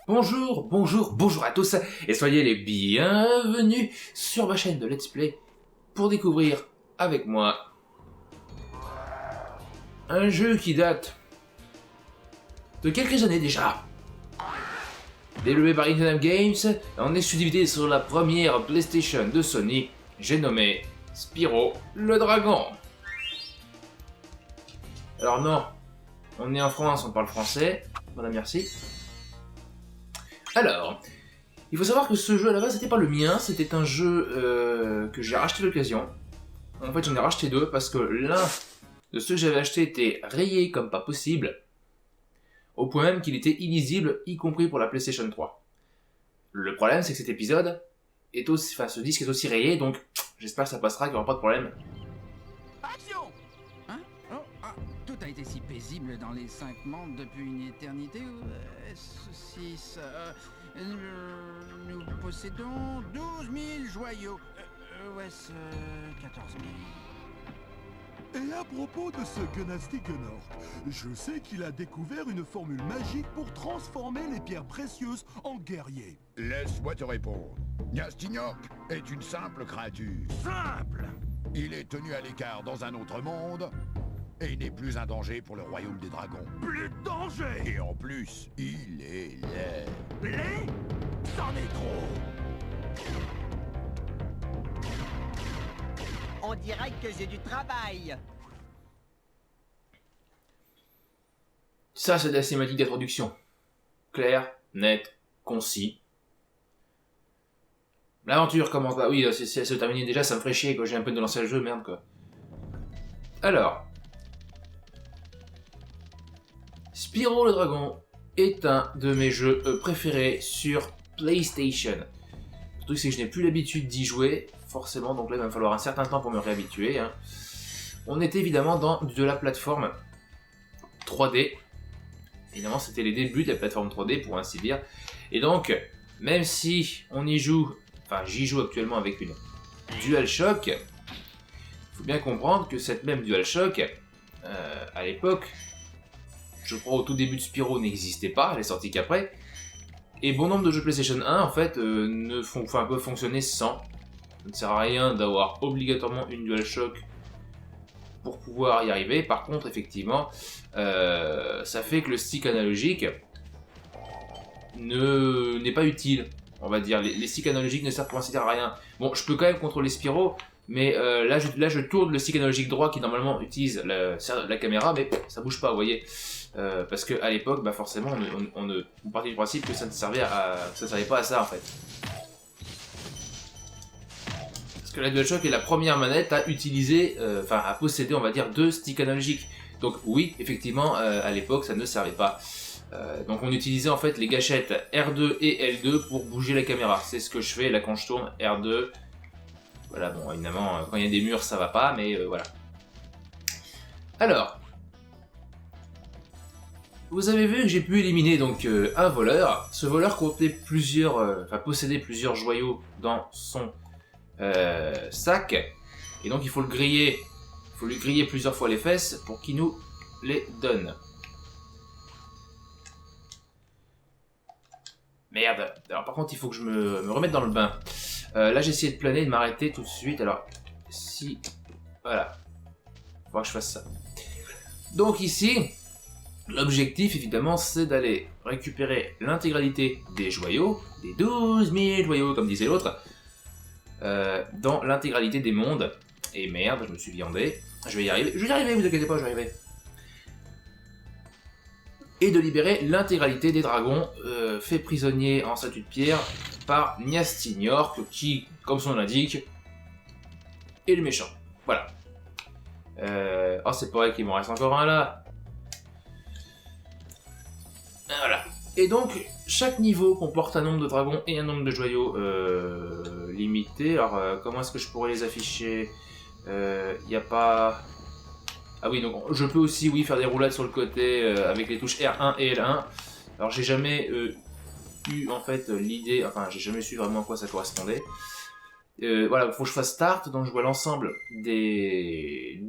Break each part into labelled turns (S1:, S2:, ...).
S1: Bonjour à tous, et soyez les bienvenus sur ma chaîne de Let's Play pour découvrir avec moi un jeu qui date de quelques années déjà. Développé par Internet Games, en exclusivité sur la première PlayStation de Sony, j'ai nommé Spyro le Dragon. Alors non, on est en France, on parle français, voilà merci. Alors, il faut savoir que ce jeu à la base c'était pas le mien, c'était un jeu que j'ai racheté d'occasion. En fait j'en ai racheté deux parce que l'un de ceux que j'avais acheté était rayé comme pas possible, au point même qu'il était illisible, y compris pour la PlayStation 3. Le problème c'est que cet épisode est aussi, enfin ce disque est aussi rayé, donc j'espère que ça passera, qu'il n'y aura pas de problème.
S2: Action! Hein? Oh, ah, tout a été si paisible dans les 5 mondes depuis une éternité. Est-ce 6 nous possédons 12 000 joyaux. Ou est-ce 14 000?
S3: Et à propos de ce Gunasty Gunort, je sais qu'il a découvert une formule magique pour transformer les pierres précieuses en guerriers.
S4: Laisse-moi te répondre. Nyastignork est une simple créature.
S3: Simple!
S4: Il est tenu à l'écart dans un autre monde et n'est plus un danger pour le royaume des dragons.
S3: Plus de danger!
S4: Et en plus, il est laid.
S3: Blé? C'en est trop!
S5: On dirait que j'ai du travail.
S1: Ça c'est de la cinématique d'introduction. Clair, net, concis. L'aventure commence là. Oui, si elle se termine déjà, ça me ferait chier, quoi. J'ai un peu de lancer le jeu, merde, quoi. Alors. Spyro le Dragon est un de mes jeux préférés sur PlayStation. Le truc, c'est que je n'ai plus l'habitude d'y jouer, forcément, donc là, il va me falloir un certain temps pour me réhabituer. Hein. On était évidemment dans de la plateforme 3D. Évidemment, c'était les débuts de la plateforme 3D, pour ainsi dire. Et donc, même si on y joue, enfin, j'y joue actuellement avec une DualShock, il faut bien comprendre que cette même DualShock, à l'époque, je crois au tout début de Spyro, n'existait pas, elle est sortie qu'après. Et bon nombre de jeux PlayStation 1, en fait, peuvent fonctionner sans. Ça ne sert à rien d'avoir obligatoirement une DualShock pour pouvoir y arriver. Par contre, effectivement, ça fait que le stick analogique n'est pas utile, on va dire. Les sticks analogiques ne servent pour ainsi dire à rien. Bon, je peux quand même contrôler Spyro, mais là, je tourne le stick analogique droit qui normalement utilise la caméra, mais ça bouge pas, vous voyez. Parce qu'à l'époque, bah forcément, on partait du principe que ça ne servait pas à ça en fait. Parce que la DualShock est la première manette à utiliser, à posséder, on va dire, deux sticks analogiques. Donc oui, effectivement, à l'époque, ça ne servait pas. Donc on utilisait en fait les gâchettes R2 et L2 pour bouger la caméra. C'est ce que je fais là quand je tourne R2. Voilà, bon, évidemment, quand il y a des murs, ça va pas, mais voilà. Alors, vous avez vu que j'ai pu éliminer donc un voleur. Ce voleur possédait plusieurs joyaux dans son sac, et donc il faut le griller. Il faut lui griller plusieurs fois les fesses pour qu'il nous les donne. Merde. Alors par contre, il faut que je me remette dans le bain. Là, j'ai essayé de planer et de m'arrêter tout de suite. Alors, si... Voilà. Il faudra que je fasse ça. Donc ici, l'objectif, évidemment, c'est d'aller récupérer l'intégralité des joyaux, des 12 000 joyaux, comme disait l'autre, dans l'intégralité des mondes. Et merde, je me suis viandé. Je vais y arriver, vous inquiétez pas, je vais y arriver. Et de libérer l'intégralité des dragons faits prisonniers en statue de pierre par Nyastignork, qui, comme son nom l'indique, est le méchant. Voilà. Oh, c'est pas vrai qu'il m'en reste encore un là. Voilà. Et donc, chaque niveau comporte un nombre de dragons et un nombre de joyaux limité. Alors, comment est-ce que je pourrais les afficher? Y a pas... Ah oui, donc je peux aussi, oui, faire des roulades sur le côté avec les touches R1 et L1. Alors, j'ai jamais eu, en fait, l'idée... Enfin, j'ai jamais su vraiment à quoi ça correspondait. Voilà, il faut que je fasse Start, donc je vois l'ensemble des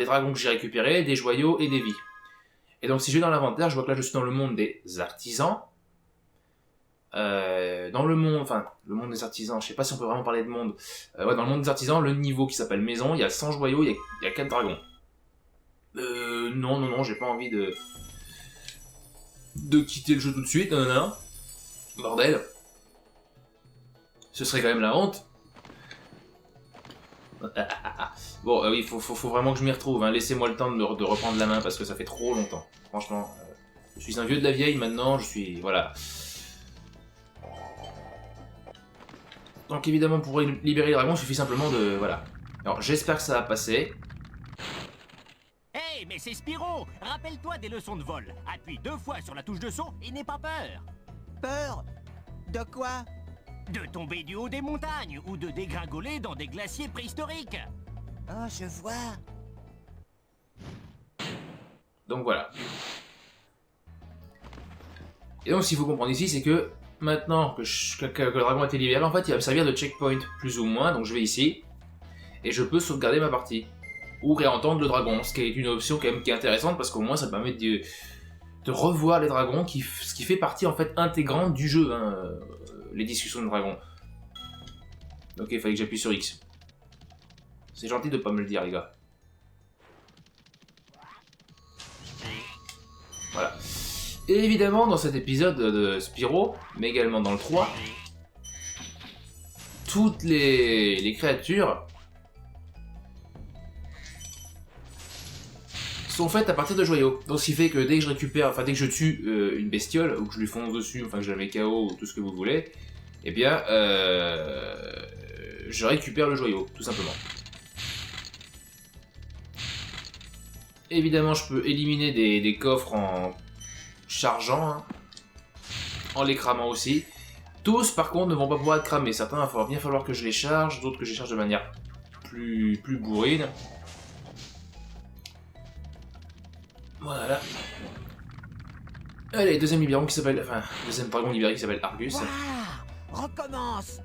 S1: dragons que j'ai récupérés, des joyaux et des vies. Et donc si je vais dans l'inventaire, je vois que là je suis dans le monde des artisans. dans le monde, enfin, le monde des artisans, je sais pas si on peut vraiment parler de monde. Ouais, dans le monde des artisans, le niveau qui s'appelle maison, il y a 100 joyaux, il y a 4 dragons. Non, j'ai pas envie de quitter le jeu tout de suite, non. Bordel. Ce serait quand même la honte. Bon, oui, faut vraiment que je m'y retrouve, hein. Laissez-moi le temps de reprendre la main parce que ça fait trop longtemps. Franchement, je suis un vieux de la vieille maintenant, je suis... Voilà. Donc évidemment, pour libérer les dragons, il suffit simplement de... Voilà. Alors, j'espère que ça va passer.
S6: Hey, mais c'est Spyro! Rappelle-toi des leçons de vol. Appuie 2 fois sur la touche de saut et n'aie pas peur.
S5: Peur? De quoi?
S6: De tomber du haut des montagnes ou de dégringoler dans des glaciers préhistoriques.
S5: Oh, je vois.
S1: Donc voilà. Et donc, ce qu'il faut comprendre ici, c'est que maintenant que le dragon a été libéré, en fait, il va me servir de checkpoint, plus ou moins. Donc je vais ici, et je peux sauvegarder ma partie. Ou réentendre le dragon, ce qui est une option quand même qui est intéressante, parce qu'au moins ça permet de revoir les dragons, ce qui fait partie en fait intégrante du jeu, hein, les discussions de dragons. Ok, il fallait que j'appuie sur X. C'est gentil de pas me le dire, les gars. Voilà. Et évidemment, dans cet épisode de Spyro, mais également dans le 3, toutes les créatures sont faites à partir de joyaux. Donc ce qui fait que dès que je récupère, enfin dès que je tue une bestiole, ou que je lui fonce dessus, enfin que je la mets KO ou tout ce que vous voulez, eh bien je récupère le joyau, tout simplement. Évidemment, je peux éliminer des coffres en chargeant, hein, en les cramant aussi. Tous, par contre, ne vont pas pouvoir être cramés. Certains, il va bien falloir que je les charge, d'autres que je les charge de manière plus bourrine. Voilà. Allez, deuxième libéron qui s'appelle... Enfin, deuxième dragon libéré qui s'appelle Argus.
S5: Waouh! Recommence!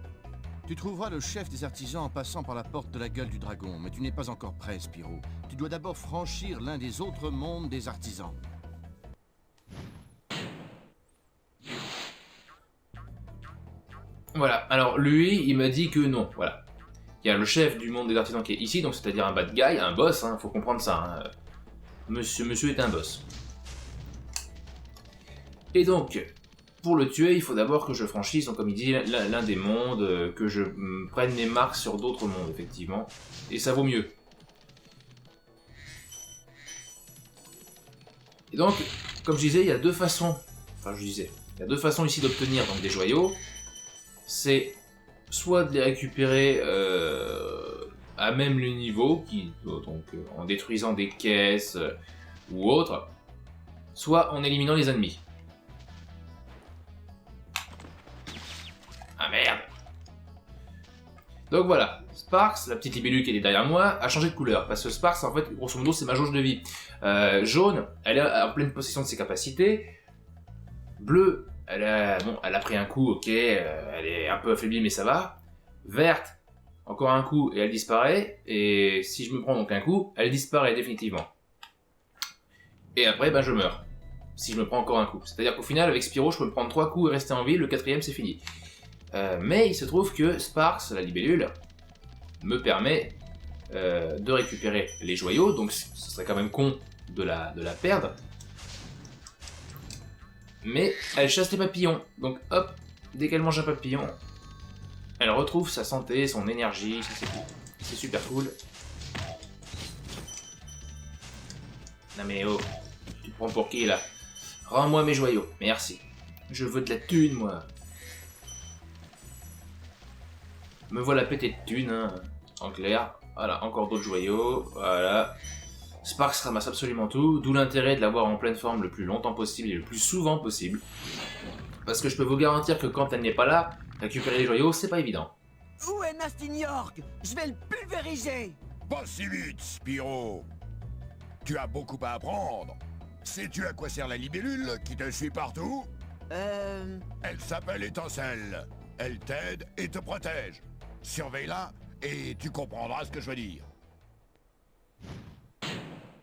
S7: Tu trouveras le chef des artisans en passant par la porte de la gueule du dragon, mais tu n'es pas encore prêt, Spyro. Tu dois d'abord franchir l'un des autres mondes des artisans.
S1: Voilà, alors lui, il m'a dit que non, voilà. Il y a le chef du monde des artisans qui est ici, donc c'est-à-dire un bad guy, un boss, hein, faut comprendre ça. Hein. Monsieur est un boss. Et donc, pour le tuer, il faut d'abord que je franchisse, donc comme il dit, l'un des mondes, que je prenne mes marques sur d'autres mondes, effectivement. Et ça vaut mieux. Et donc, comme je disais, il y a deux façons. Il y a deux façons ici d'obtenir donc des joyaux. C'est soit de les récupérer à même le niveau, donc en détruisant des caisses ou autre, soit en éliminant les ennemis. Ah merde! Donc voilà, Sparx, la petite libellule qui est derrière moi, a changé de couleur, parce que Sparx, en fait, grosso modo, c'est ma jauge de vie. Jaune, elle est en pleine possession de ses capacités. Bleu, elle a pris un coup, ok, elle est un peu affaiblie, mais ça va. Verte, encore un coup, et elle disparaît. Et si je me prends donc un coup, elle disparaît définitivement. Et après, ben, je meurs. Si je me prends encore un coup. C'est-à-dire qu'au final, avec Spyro, je peux me prendre 3 coups et rester en vie, le 4ème, c'est fini. Mais il se trouve que Sparx, la libellule, me permet de récupérer les joyaux, donc ce serait quand même con de la perdre. Mais elle chasse les papillons, donc hop, dès qu'elle mange un papillon, elle retrouve sa santé, son énergie, c'est super cool. Non mais oh, tu te prends pour qui là? Rends-moi mes joyaux, merci. Je veux de la thune moi. Me voilà pété de thunes, hein, en clair. Voilà, encore d'autres joyaux, voilà. Sparx ramasse absolument tout, d'où l'intérêt de l'avoir en pleine forme le plus longtemps possible et le plus souvent possible. Parce que je peux vous garantir que quand elle n'est pas là, récupérer les joyaux, c'est pas évident.
S5: Où est Nasty New York? Je vais le pulvériser!
S4: Pas si vite, Spyro. Tu as beaucoup à apprendre. Sais-tu à quoi sert la libellule qui te suit partout? Elle s'appelle Étincelle. Elle t'aide et te protège. Surveille-la et tu comprendras ce que je veux dire.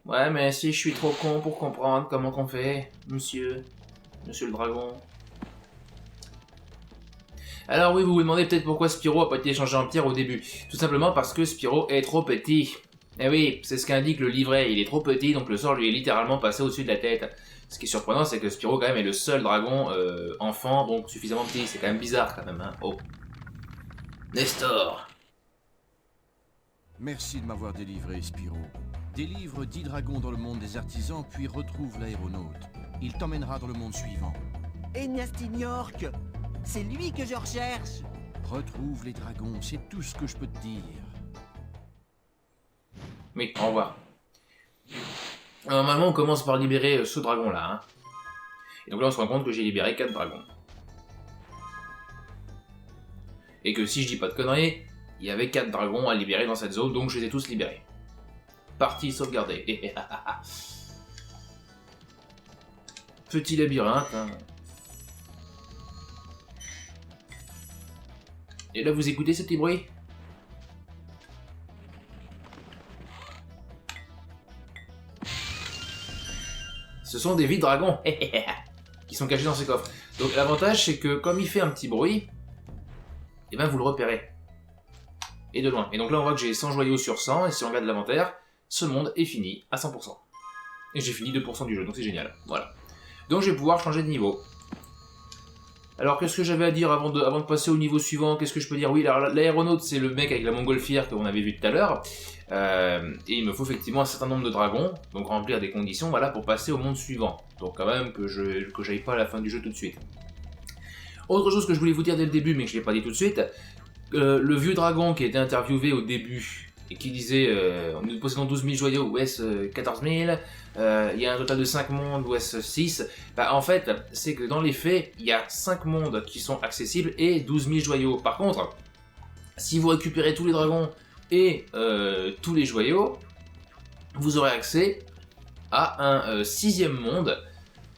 S1: Ouais, mais si je suis trop con pour comprendre comment qu'on fait, monsieur le dragon. Alors oui, vous vous demandez peut-être pourquoi Spyro a pas été changé en pierre au début. Tout simplement parce que Spyro est trop petit. Eh oui, c'est ce qu'indique le livret, il est trop petit, donc le sort lui est littéralement passé au-dessus de la tête. Ce qui est surprenant, c'est que Spyro quand même est le seul dragon enfant, donc suffisamment petit, c'est quand même bizarre quand même, hein. Oh. Nestor.
S7: Merci de m'avoir délivré, Spyro. Délivre 10 dragons dans le monde des artisans, puis retrouve l'aéronaute. Il t'emmènera dans le monde suivant.
S5: Et Nasty New York, c'est lui que je recherche.
S7: Retrouve les dragons, c'est tout ce que je peux te dire.
S1: Oui, au revoir. Alors, normalement, on commence par libérer ce dragon-là. Hein. Et donc là, on se rend compte que j'ai libéré 4 dragons. Et que si je dis pas de conneries, il y avait 4 dragons à libérer dans cette zone, donc je les ai tous libérés. Partie sauvegardée. Petit labyrinthe. Hein. Et là, vous écoutez ce petit bruit ? Ce sont des vides-dragons qui sont cachés dans ces coffres. Donc l'avantage, c'est que comme il fait un petit bruit, et ben vous le repérez. Et de loin. Et donc là, on voit que j'ai 100 joyaux sur 100, et si on regarde l'inventaire, ce monde est fini à 100%. Et j'ai fini 2% du jeu, donc c'est génial. Voilà. Donc je vais pouvoir changer de niveau. Alors qu'est-ce que j'avais à dire avant de passer au niveau suivant? Qu'est-ce que je peux dire? Oui, l'aéronaute, c'est le mec avec la montgolfière qu'on avait vu tout à l'heure. Et il me faut effectivement un certain nombre de dragons, donc remplir des conditions, voilà, pour passer au monde suivant. Donc quand même que j'aille pas à la fin du jeu tout de suite. Autre chose que je voulais vous dire dès le début, mais que je l'ai pas dit tout de suite, le vieux dragon qui a été interviewé au début, et qui disait nous possédons 12 000 joyaux, ou est-ce 14 000, il y a un total de 5 mondes, ou est-ce 6, bah en fait, c'est que dans les faits, il y a 5 mondes qui sont accessibles et 12 000 joyaux. Par contre, si vous récupérez tous les dragons et tous les joyaux, vous aurez accès à un 6e monde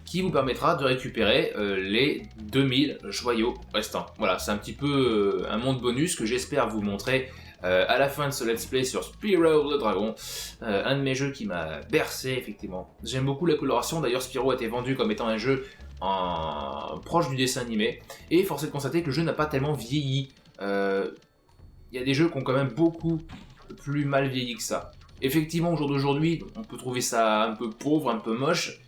S1: qui vous permettra de récupérer les 2000 joyaux restants. Voilà, c'est un petit peu un monde bonus que j'espère vous montrer à la fin de ce let's play sur Spyro le Dragon, un de mes jeux qui m'a bercé effectivement. J'aime beaucoup la coloration, d'ailleurs Spyro a été vendu comme étant un jeu proche du dessin animé, et force est de constater que le jeu n'a pas tellement vieilli. Il y a des jeux qui ont quand même beaucoup plus mal vieilli que ça. Effectivement, au jour d'aujourd'hui, on peut trouver ça un peu pauvre, un peu moche,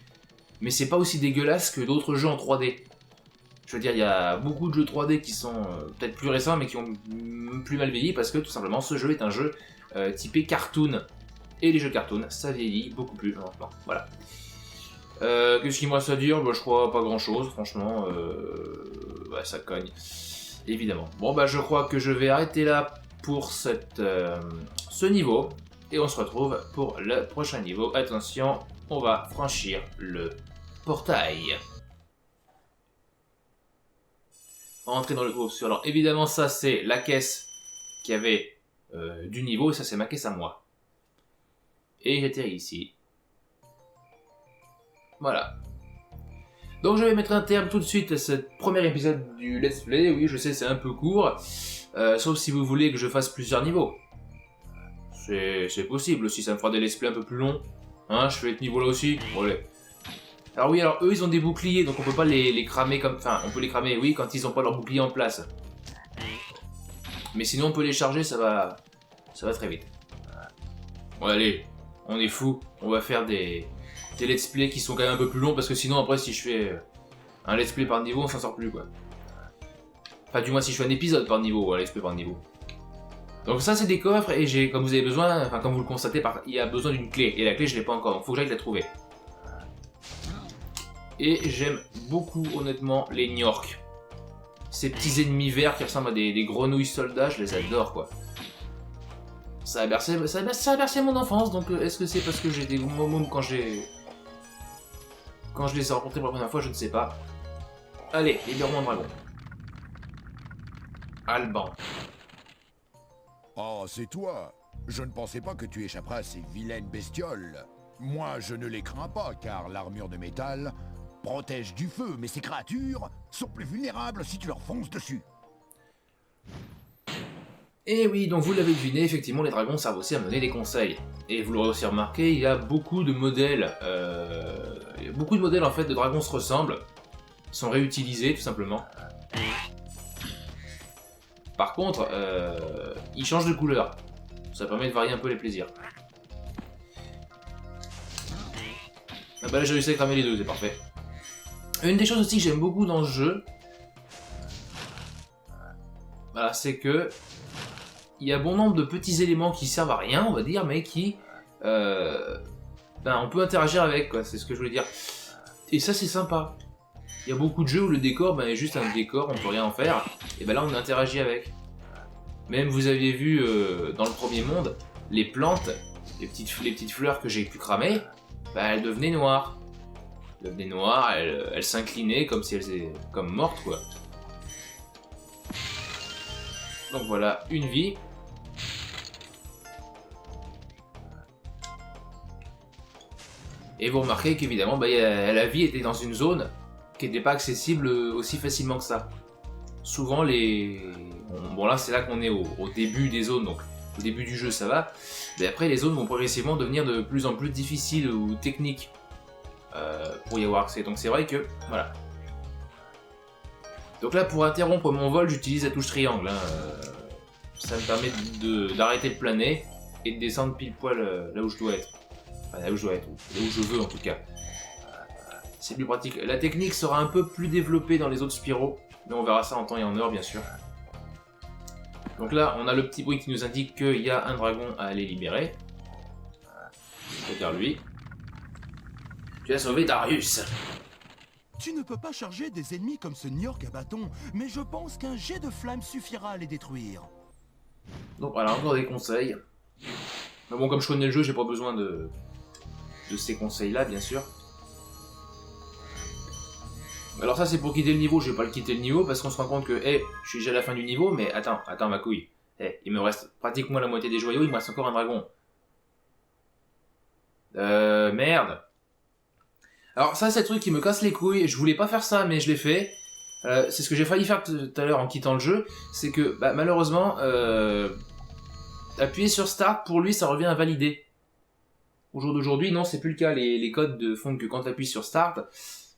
S1: mais c'est pas aussi dégueulasse que d'autres jeux en 3D. Je veux dire, il y a beaucoup de jeux 3D qui sont peut-être plus récents, mais qui ont plus mal vieilli, parce que tout simplement, ce jeu est un jeu typé cartoon. Et les jeux cartoon, ça vieillit beaucoup plus lentement. Voilà. Qu'est-ce qu'il me reste à dire? Bah, je crois pas grand-chose, franchement. Ouais, ça cogne. Évidemment. Bon, bah, je crois que je vais arrêter là pour ce niveau. Et on se retrouve pour le prochain niveau. Attention, on va franchir le portail. Entrer dans le groupe. Alors évidemment ça c'est la caisse qui avait du niveau, et ça c'est ma caisse à moi. Et j'atterris ici. Voilà. Donc je vais mettre un terme tout de suite à ce premier épisode du Let's Play. Oui, je sais, c'est un peu court, sauf si vous voulez que je fasse plusieurs niveaux. C'est possible, si ça me fera des Let's Play un peu plus longs. Hein, je fais ce niveau là aussi. Bon, allez. Alors oui, alors eux ils ont des boucliers, donc on peut pas les cramer comme... Enfin, on peut les cramer, oui, quand ils ont pas leur bouclier en place. Mais sinon on peut les charger, ça va très vite. Bon allez, on est fou, on va faire des let's play qui sont quand même un peu plus longs, parce que sinon après si je fais un let's play par niveau, on s'en sort plus quoi. Enfin du moins si je fais un épisode par niveau, ou un let's play par niveau. Donc ça c'est des coffres, et j'ai, comme vous avez besoin, enfin comme vous le constatez, il y a besoin d'une clé, et la clé je l'ai pas encore, donc faut que j'aille la trouver. Et j'aime beaucoup honnêtement les Gnorcs. Ces petits ennemis verts qui ressemblent à des grenouilles soldats, je les adore quoi. Ça a bercé mon enfance, donc est-ce que c'est parce que j'ai des moments quand je les ai rencontrés pour la première fois, je ne sais pas. Allez, libère-moi un dragon. Alban.
S4: Oh, c'est toi. Je ne pensais pas que tu échapperas à ces vilaines bestioles. Moi, je ne les crains pas, car l'armure de métal protège du feu, mais ces créatures sont plus vulnérables si tu leur fonces dessus.
S1: Et oui, donc vous l'avez deviné, effectivement, les dragons servent aussi à mener des conseils. Et vous l'aurez aussi remarqué, il y a beaucoup de modèles. En fait de dragons se ressemblent, sont réutilisés tout simplement. Par contre, il change de couleur. Ça permet de varier un peu les plaisirs. Ah bah là j'ai réussi à cramer les deux, c'est parfait. Une des choses aussi que j'aime beaucoup dans ce jeu, voilà, c'est que il y a bon nombre de petits éléments qui servent à rien, on va dire, mais qui on peut interagir avec, quoi, c'est ce que je voulais dire. Et ça c'est sympa. Il y a beaucoup de jeux où le décor est juste un décor, on peut rien en faire, et ben là on interagit avec. Même vous aviez vu dans le premier monde, les plantes, les petites fleurs que j'ai pu cramer, elles devenaient noires. Elles devenaient noires, elles s'inclinaient comme si elles étaient comme mortes, quoi. Donc voilà, une vie. Et vous remarquez qu'évidemment, la vie était dans une zone qui n'était pas accessible aussi facilement que ça. Souvent, bon là, c'est là qu'on est au début des zones, donc au début du jeu, ça va. Mais après, les zones vont progressivement devenir de plus en plus difficiles ou techniques pour y avoir accès. Donc c'est vrai que, voilà. Donc là, pour interrompre mon vol, j'utilise la touche triangle. Ça me permet d'arrêter de planer et de descendre pile poil là où je dois être. Enfin, là où je dois être, là où je veux en tout cas. C'est plus pratique. La technique sera un peu plus développée dans les autres Spyro, mais on verra ça en temps et en heure, bien sûr. Donc là, on a le petit bruit qui nous indique qu'il y a un dragon à aller libérer. Regarde lui. Tu as sauvé Darius.
S3: Tu ne peux pas charger des ennemis comme ce Niork à bâton, mais je pense qu'un jet de flamme suffira à les détruire.
S1: Donc voilà, encore des conseils. Mais bon, comme je connais le jeu, j'ai pas besoin de ces conseils-là, bien sûr. Alors ça, c'est pour quitter le niveau. Je vais pas le quitter le niveau parce qu'on se rend compte que, je suis déjà à la fin du niveau, mais attends ma couille. Il me reste pratiquement la moitié des joyaux, il me reste encore un dragon. Merde. Alors ça, c'est le truc qui me casse les couilles. Je voulais pas faire ça, mais je l'ai fait. C'est ce que j'ai failli faire tout à l'heure en quittant le jeu. C'est que, malheureusement, appuyer sur Start, pour lui, ça revient à valider. Au jour d'aujourd'hui, non, c'est plus le cas. Les codes font que quand tu appuies sur Start,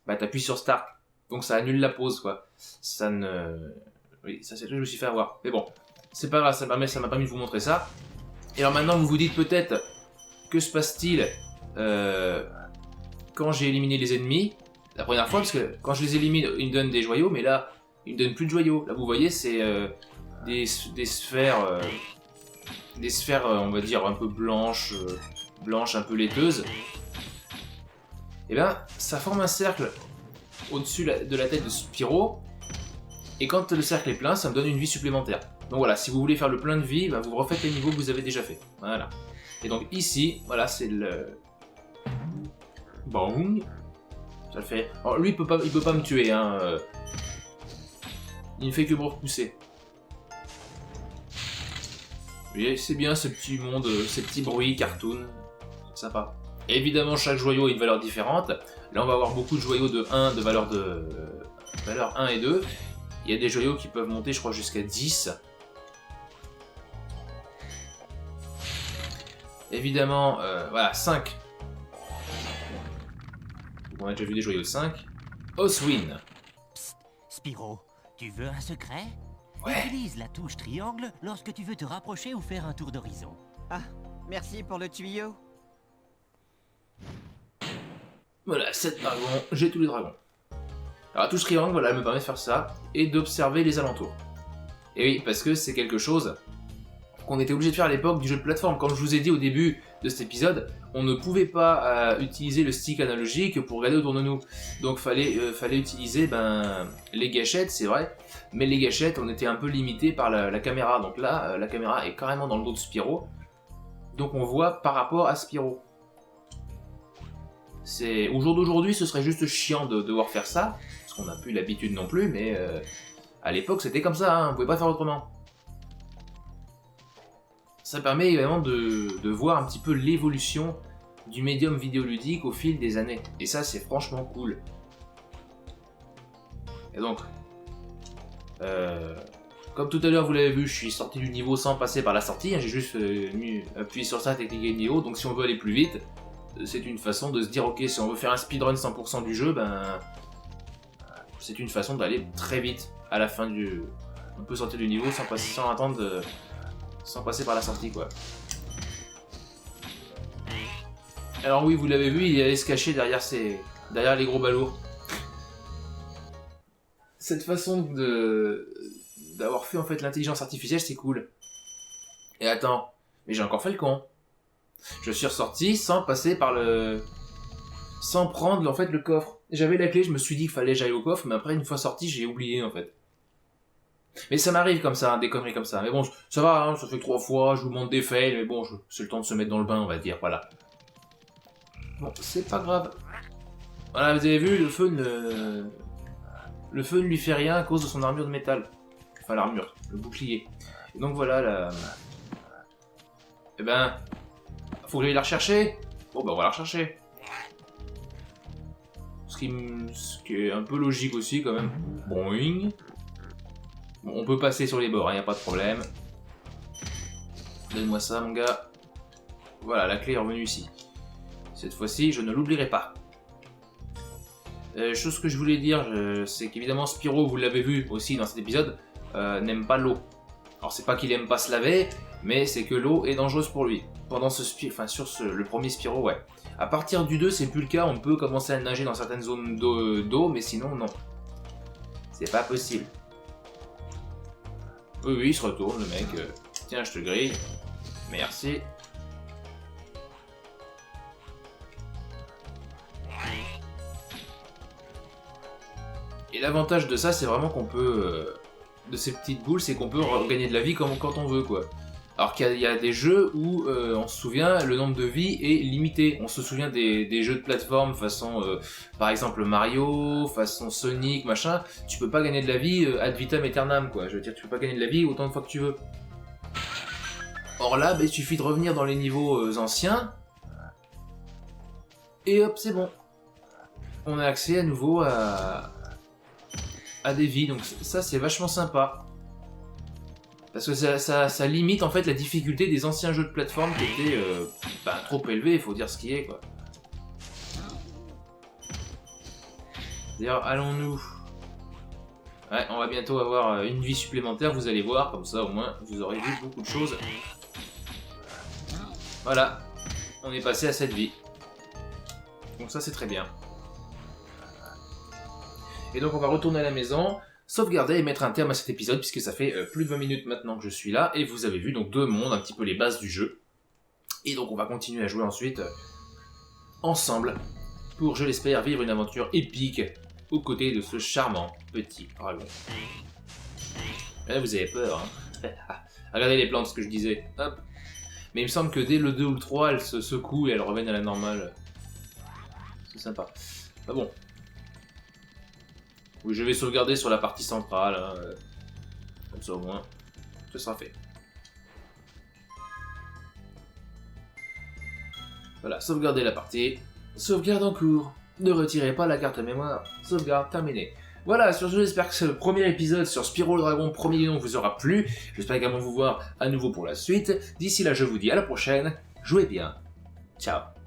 S1: t'appuies sur Start. Donc ça annule la pause, quoi. Ça ne... Oui, ça c'est le que je me suis fait avoir. Mais bon, c'est pas grave, ça m'a permis de vous montrer ça. Et alors maintenant, vous vous dites peut-être, que se passe-t-il quand j'ai éliminé les ennemis la première fois, parce que quand je les élimine, ils me donnent des joyaux, mais là, ils me donnent plus de joyaux. Là, vous voyez, c'est des sphères, on va dire, un peu blanches, un peu laiteuses. Et ça forme un cercle au-dessus de la tête de Spyro, et quand le cercle est plein, ça me donne une vie supplémentaire. Donc voilà, si vous voulez faire le plein de vie, vous refaites les niveaux que vous avez déjà fait. Voilà. Et donc ici, voilà, c'est le... Bong. Ça le fait... Alors lui, il peut pas me tuer, hein. Il ne fait que me repousser. Et c'est bien ce petit monde, ces petits bruits cartoon. Sympa. Et évidemment, chaque joyau a une valeur différente. Là, on va avoir beaucoup de joyaux de valeur 1 et 2. Il y a des joyaux qui peuvent monter, je crois, jusqu'à 10. Évidemment, voilà, 5. On a déjà vu des joyaux de 5. Oswin.
S6: Psst, Spyro, tu veux un secret?
S1: Ouais.
S6: Utilise la touche triangle lorsque tu veux te rapprocher ou faire un tour d'horizon.
S5: Ah, merci pour le tuyau.
S1: Voilà, 7 dragons, j'ai tous les dragons. Alors la touche triangle, voilà, elle me permet de faire ça, et d'observer les alentours. Et oui, parce que c'est quelque chose qu'on était obligé de faire à l'époque du jeu de plateforme. Comme je vous ai dit au début de cet épisode, on ne pouvait pas utiliser le stick analogique pour regarder autour de nous. Donc fallait utiliser les gâchettes, c'est vrai, mais les gâchettes, on était un peu limité par la caméra. Donc là, la caméra est carrément dans le dos de Spyro, donc on voit par rapport à Spyro. Au jour d'aujourd'hui, ce serait juste chiant de devoir faire ça, parce qu'on n'a plus l'habitude non plus, mais à l'époque c'était comme ça, hein, on pouvait pas faire autrement. Ça permet également de voir un petit peu l'évolution du médium vidéoludique au fil des années, et ça c'est franchement cool. Et donc, comme tout à l'heure vous l'avez vu, je suis sorti du niveau sans passer par la sortie, hein, j'ai juste appuyé sur ça et cliqué le niveau, donc si on veut aller plus vite, c'est une façon de se dire ok, si on veut faire un speedrun 100% du jeu, c'est une façon d'aller très vite à la fin On peut sortir du niveau sans attendre sans passer par la sortie quoi. Alors oui, vous l'avez vu, il allait se cacher derrière les gros balourds. Cette façon d'avoir fait en fait l'intelligence artificielle, c'est cool. Et attends, mais j'ai encore fait le con. Je suis ressorti sans passer par sans prendre en fait le coffre. J'avais la clé, je me suis dit qu'il fallait que j'aille au coffre, mais après une fois sorti, j'ai oublié en fait. Mais ça m'arrive comme ça, des conneries comme ça. Mais bon, ça va, hein, ça fait 3 fois, je vous montre des fails, mais bon, c'est le temps de se mettre dans le bain, on va dire, voilà. Bon, c'est pas grave. Voilà, vous avez vu, le feu ne lui fait rien à cause de son armure de métal. Enfin, l'armure, le bouclier. Et donc voilà, là... Eh ben... Faut que j'aille la rechercher. Bon, bah on va la rechercher. Ce qui est un peu logique aussi, quand même. Boing. Bon, on peut passer sur les bords, hein, y a pas de problème. Donne-moi ça, mon gars. Voilà, la clé est revenue ici. Cette fois-ci, je ne l'oublierai pas. Chose que je voulais dire, c'est qu'évidemment Spyro, vous l'avez vu aussi dans cet épisode, n'aime pas l'eau. Alors c'est pas qu'il aime pas se laver, mais c'est que l'eau est dangereuse pour lui. Pendant le premier Spyro, ouais. À partir du 2, c'est plus le cas, on peut commencer à nager dans certaines zones d'eau, mais sinon non. C'est pas possible. Oui, il se retourne le mec. Tiens, je te grille. Merci. Et l'avantage de ça, c'est vraiment qu'on peut... de ces petites boules, c'est qu'on peut gagner de la vie quand on veut, quoi. Alors qu'il y a des jeux où, on se souvient, le nombre de vies est limité. On se souvient des jeux de plateforme façon, par exemple Mario, façon Sonic, machin. Tu peux pas gagner de la vie ad vitam aeternam, quoi. Je veux dire, tu peux pas gagner de la vie autant de fois que tu veux. Or là, bah, il suffit de revenir dans les niveaux anciens. Et hop, c'est bon. On a accès à nouveau à des vies, donc ça c'est vachement sympa. Parce que ça limite en fait la difficulté des anciens jeux de plateforme qui étaient trop élevés, il faut dire ce qui est quoi. D'ailleurs, allons-nous. Ouais, on va bientôt avoir une vie supplémentaire, vous allez voir, comme ça au moins vous aurez vu beaucoup de choses. Voilà, on est passé à cette vie. Donc ça c'est très bien. Et donc on va retourner à la maison, sauvegarder et mettre un terme à cet épisode, puisque ça fait plus de 20 minutes maintenant que je suis là, et vous avez vu donc 2 mondes, un petit peu les bases du jeu. Et donc on va continuer à jouer ensuite, ensemble, pour, je l'espère, vivre une aventure épique, aux côtés de ce charmant petit dragon. Là vous avez peur, hein. Regardez les plantes, ce que je disais, hop. Mais il me semble que dès le 2 ou le 3, elles se secouent et elles reviennent à la normale. C'est sympa. Bah bon. Oui, je vais sauvegarder sur la partie centrale, hein. Comme ça au moins, ce sera fait. Voilà, sauvegarder la partie. Sauvegarde en cours. Ne retirez pas la carte mémoire. Sauvegarde terminée. Voilà, sur ce, j'espère que ce premier épisode sur Spyro le Dragon, premier nom, vous aura plu. J'espère également vous voir à nouveau pour la suite. D'ici là, je vous dis à la prochaine. Jouez bien. Ciao.